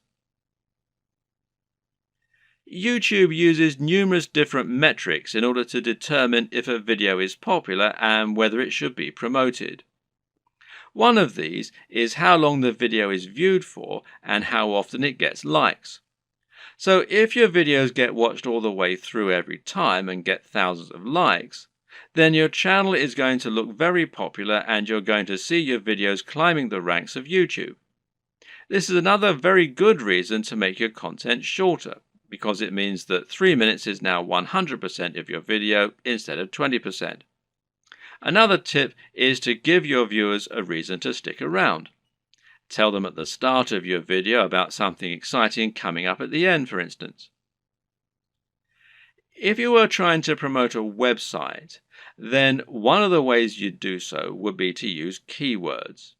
YouTube uses numerous different metrics in order to determine if a video is popular and whether it should be promoted. One of these is how long the video is viewed for and how often it gets likes. So if your videos get watched all the way through every time and get thousands of likes, then your channel is going to look very popular and you're going to see your videos climbing the ranks of YouTube. This is another very good reason to make your content shorter, because it means that 3 minutes is now 100% of your video instead of 20%. Another tip is to give your viewers a reason to stick around. Tell them at the start of your video about something exciting coming up at the end, for instance. If you were trying to promote a website, then one of the ways you'd do so would be to use keywords.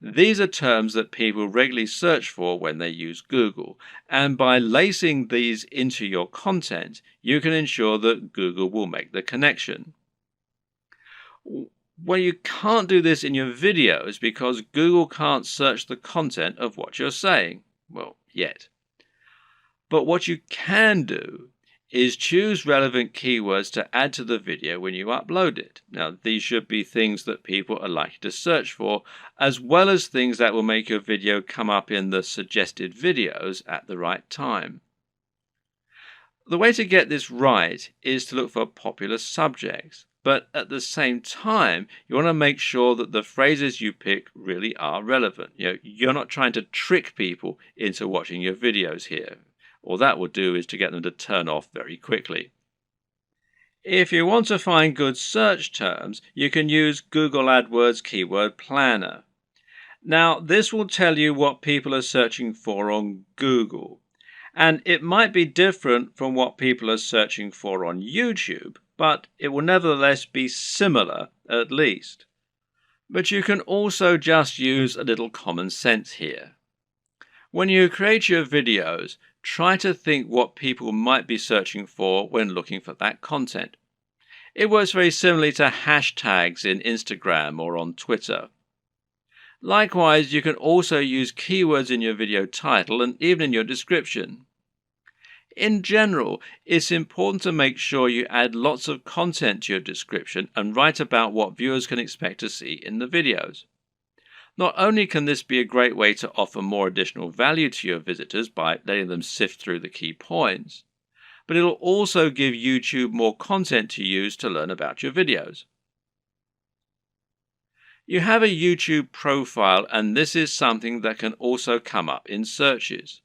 These are terms that people regularly search for when they use Google, and by lacing these into your content, you can ensure that Google will make the connection. Well, you can't do this in your videos because Google can't search the content of what you're saying. Well, yet. But what you can do is choose relevant keywords to add to the video when you upload it. Now, these should be things that people are likely to search for, as well as things that will make your video come up in the suggested videos at the right time. The way to get this right is to look for popular subjects, but at the same time, you want to make sure that the phrases you pick really are relevant. You're not trying to trick people into watching your videos here. All that will do is to get them to turn off very quickly. If you want to find good search terms, you can use Google AdWords Keyword Planner. Now, this will tell you what people are searching for on Google, and it might be different from what people are searching for on YouTube, but it will nevertheless be similar at least. But you can also just use a little common sense here. When you create your videos, try to think what people might be searching for when looking for that content. It works very similarly to hashtags in Instagram or on Twitter. Likewise, you can also use keywords in your video title and even in your description. In general, it's important to make sure you add lots of content to your description and write about what viewers can expect to see in the videos. Not only can this be a great way to offer more additional value to your visitors by letting them sift through the key points, but it'll also give YouTube more content to use to learn about your videos. You have a YouTube profile, and this is something that can also come up in searches.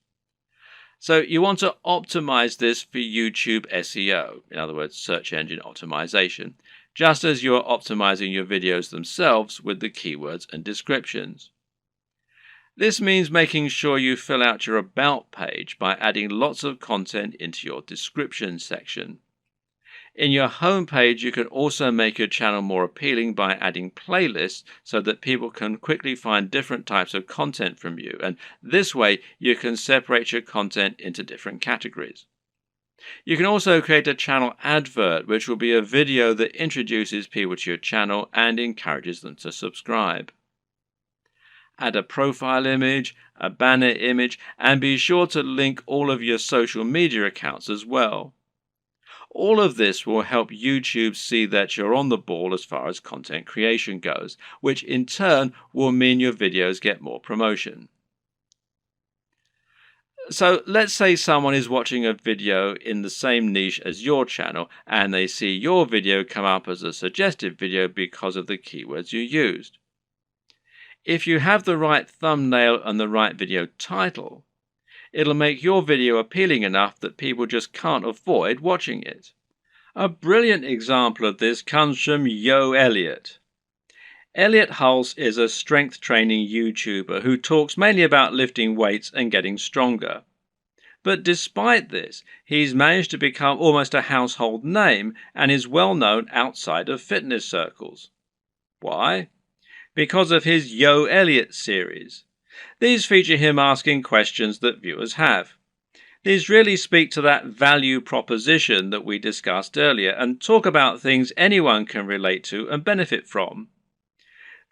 So you want to optimize this for YouTube SEO, in other words, search engine optimization, just as you're optimizing your videos themselves with the keywords and descriptions. This means making sure you fill out your About page by adding lots of content into your description section. In your home page, you can also make your channel more appealing by adding playlists so that people can quickly find different types of content from you, and this way you can separate your content into different categories. You can also create a channel advert, which will be a video that introduces people to your channel and encourages them to subscribe. Add a profile image, a banner image, and be sure to link all of your social media accounts as well. All of this will help YouTube see that you're on the ball as far as content creation goes, which in turn will mean your videos get more promotion. So let's say someone is watching a video in the same niche as your channel and they see your video come up as a suggested video because of the keywords you used. If you have the right thumbnail and the right video title, it'll make your video appealing enough that people just can't avoid watching it. A brilliant example of this comes from Yo Elliott. Elliott Hulse is a strength training YouTuber who talks mainly about lifting weights and getting stronger. But despite this, he's managed to become almost a household name and is well known outside of fitness circles. Why? Because of his Yo Elliott series. These feature him asking questions that viewers have. These really speak to that value proposition that we discussed earlier and talk about things anyone can relate to and benefit from.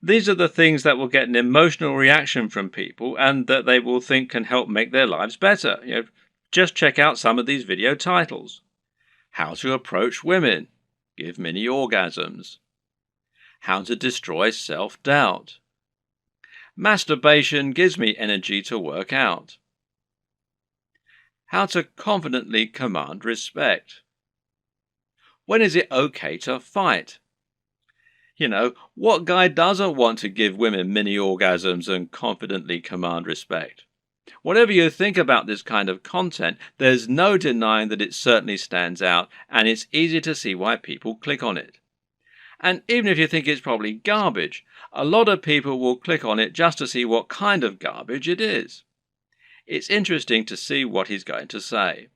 These are the things that will get an emotional reaction from people and that they will think can help make their lives better. Just check out some of these video titles. How to approach women. Give mini orgasms. How to destroy self-doubt. Masturbation gives me energy to work out. How to confidently command respect. When is it okay to fight? What guy doesn't want to give women mini orgasms and confidently command respect? Whatever you think about this kind of content, there's no denying that it certainly stands out, and it's easy to see why people click on it. And even if you think it's probably garbage, a lot of people will click on it just to see what kind of garbage it is. It's interesting to see what he's going to say.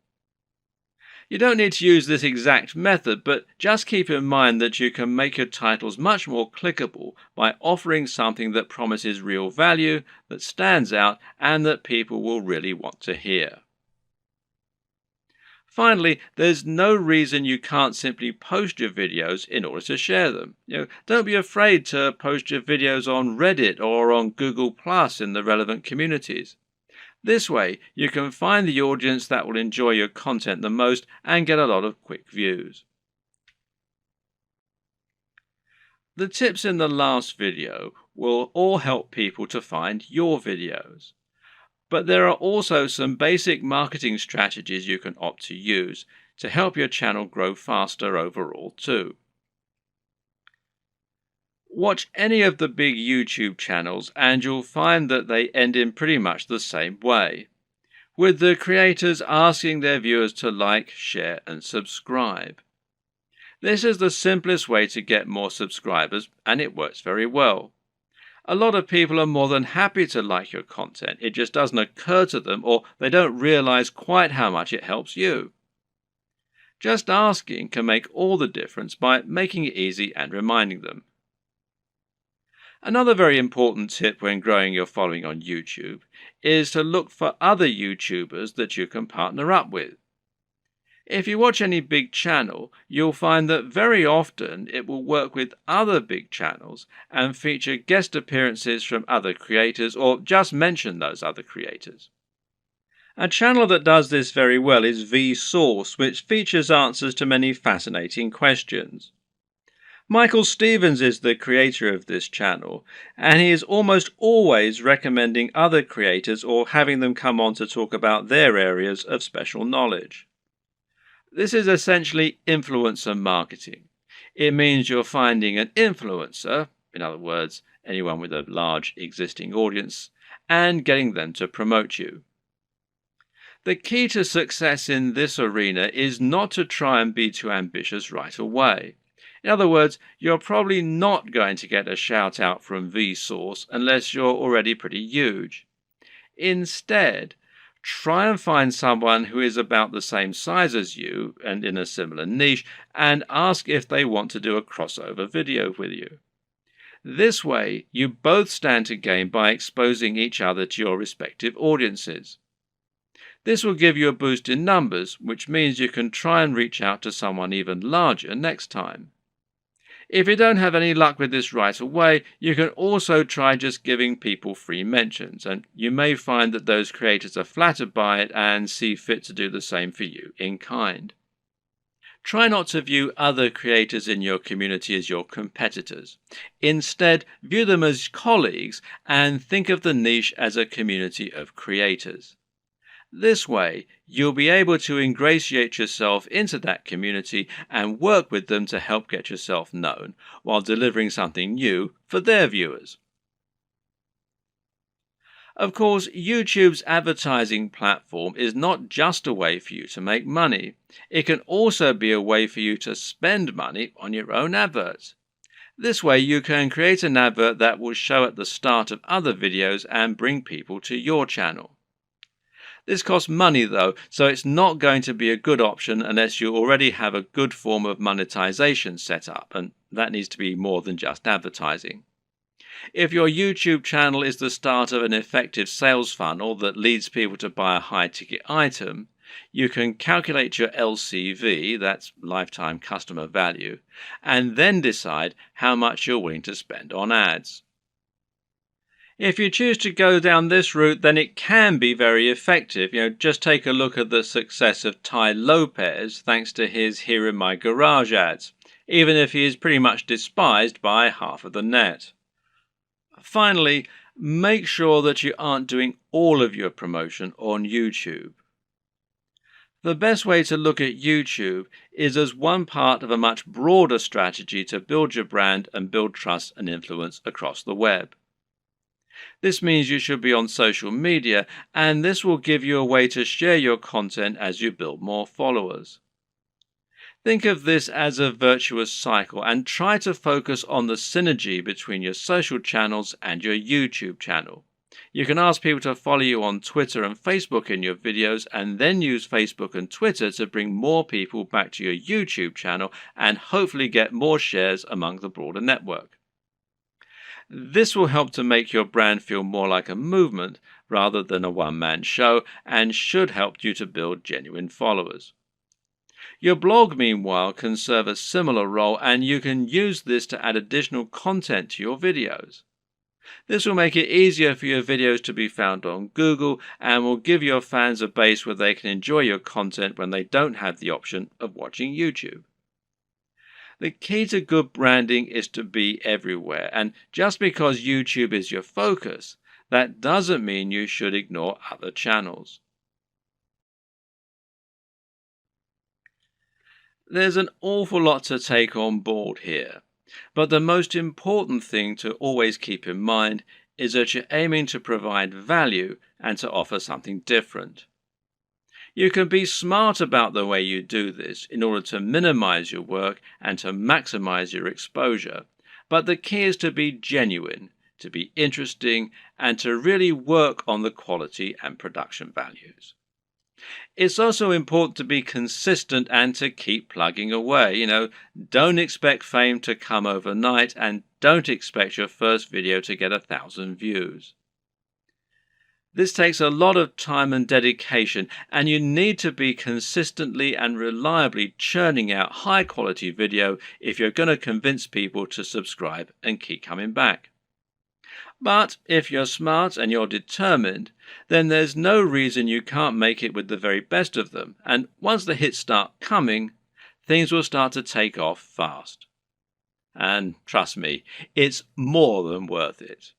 You don't need to use this exact method, but just keep in mind that you can make your titles much more clickable by offering something that promises real value, that stands out, and that people will really want to hear. Finally, there's no reason you can't simply post your videos in order to share them. Don't be afraid to post your videos on Reddit or on Google Plus in the relevant communities. This way, you can find the audience that will enjoy your content the most and get a lot of quick views. The tips in the last video will all help people to find your videos. But there are also some basic marketing strategies you can opt to use to help your channel grow faster overall too. Watch any of the big YouTube channels and you'll find that they end in pretty much the same way. with the creators asking their viewers to like, share, and subscribe. This is the simplest way to get more subscribers, and it works very well. A lot of people are more than happy to like your content. It just doesn't occur to them, or they don't realize quite how much it helps you. Just asking can make all the difference by making it easy and reminding them. Another very important tip when growing your following on YouTube is to look for other YouTubers that you can partner up with. If you watch any big channel, you'll find that very often it will work with other big channels and feature guest appearances from other creators or just mention those other creators. A channel that does this very well is Vsauce, which features answers to many fascinating questions. Michael Stevens is the creator of this channel, and he is almost always recommending other creators or having them come on to talk about their areas of special knowledge. This is essentially influencer marketing. It means you're finding an influencer, in other words, anyone with a large existing audience, and getting them to promote you. The key to success in this arena is not to try and be too ambitious right away. In other words, you're probably not going to get a shout out from Vsauce unless you're already pretty huge. Instead, try and find someone who is about the same size as you and in a similar niche and ask if they want to do a crossover video with you. This way, you both stand to gain by exposing each other to your respective audiences. This will give you a boost in numbers, which means you can try and reach out to someone even larger next time. If you don't have any luck with this right away, you can also try just giving people free mentions, and you may find that those creators are flattered by it and see fit to do the same for you in kind. Try not to view other creators in your community as your competitors. Instead, view them as colleagues and think of the niche as a community of creators. This way, you'll be able to ingratiate yourself into that community and work with them to help get yourself known, while delivering something new for their viewers. Of course, YouTube's advertising platform is not just a way for you to make money. It can also be a way for you to spend money on your own adverts. This way, you can create an advert that will show at the start of other videos and bring people to your channel. This costs money though, so it's not going to be a good option unless you already have a good form of monetization set up, and that needs to be more than just advertising. If your YouTube channel is the start of an effective sales funnel that leads people to buy a high-ticket item, you can calculate your LCV, that's lifetime customer value, and then decide how much you're willing to spend on ads. If you choose to go down this route, then it can be very effective. Just take a look at the success of Tai Lopez thanks to his Here in My Garage ads, even if he is pretty much despised by half of the net. Finally, make sure that you aren't doing all of your promotion on YouTube. The best way to look at YouTube is as one part of a much broader strategy to build your brand and build trust and influence across the web. This means you should be on social media, and this will give you a way to share your content as you build more followers. Think of this as a virtuous cycle and try to focus on the synergy between your social channels and your YouTube channel. You can ask people to follow you on Twitter and Facebook in your videos, and then use Facebook and Twitter to bring more people back to your YouTube channel and hopefully get more shares among the broader network. This will help to make your brand feel more like a movement rather than a one-man show, and should help you to build genuine followers. Your blog, meanwhile, can serve a similar role, and you can use this to add additional content to your videos. This will make it easier for your videos to be found on Google and will give your fans a base where they can enjoy your content when they don't have the option of watching YouTube. The key to good branding is to be everywhere, and just because YouTube is your focus, that doesn't mean you should ignore other channels. There's an awful lot to take on board here, but the most important thing to always keep in mind is that you're aiming to provide value and to offer something different. You can be smart about the way you do this in order to minimize your work and to maximize your exposure. But the key is to be genuine, to be interesting, and to really work on the quality and production values. It's also important to be consistent and to keep plugging away. Don't expect fame to come overnight, and don't expect your first video to get 1,000 views. This takes a lot of time and dedication, and you need to be consistently and reliably churning out high quality video if you're going to convince people to subscribe and keep coming back. But if you're smart and you're determined, then there's no reason you can't make it with the very best of them, and once the hits start coming, things will start to take off fast. And trust me, it's more than worth it.